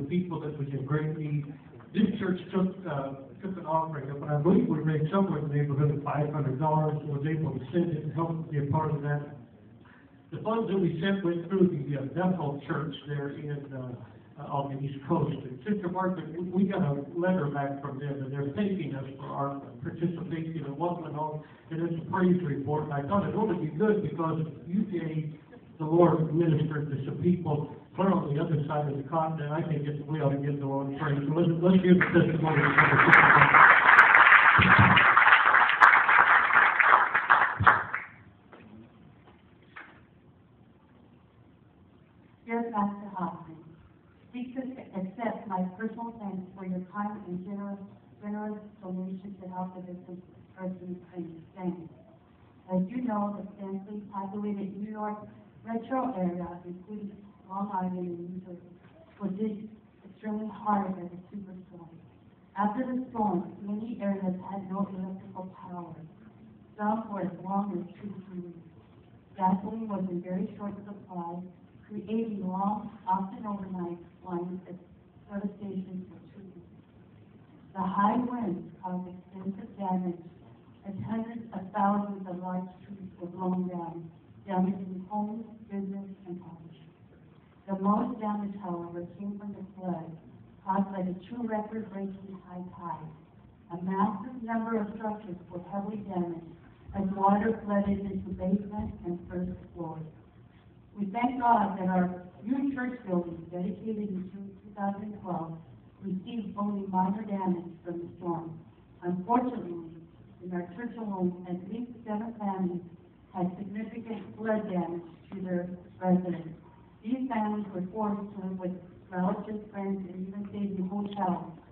people that was in great need. This church took an offering up, and I believe we raised somewhere in the neighborhood of $500, and was able to send it and help be a part of that. The funds that we sent went through the Bethel Church there on the East Coast. And Sister Martha, we got a letter back from them, and they're thanking us for our participation in what went on, and it's a praise report. And I thought it would be good because you gave the Lord ministered to some people clear on the other side of the continent. I think we ought to give the Lord praise. So let's give the testimony. Dear Pastor Hoffman, please accept my personal thanks for your kind and generous donations to help the victims of Ukraine. Thanks. As you know, the densely populated New York metro area, including Long Island and New Jersey, was hit extremely hard by the superstorm. After the storm, many areas had no electrical power. Some for as long as 2 to 3 weeks. Gasoline was in very short supply, creating long, often overnight lines at service stations for 2 weeks. The high winds caused extensive damage, as hundreds of thousands of large trees were blown down, damaging homes, business, and property. The most damage, however, came from the flood caused by the 2 record-breaking high tides. A massive number of structures were heavily damaged as water flooded into basements and first floors. We thank God that our new church building, dedicated in 2012, received only minor damage from the storm. Unfortunately, in our church alone, at least 7 families had significant flood damage to their residence. These families were forced to live with relatives, friends, and even stayed in hotels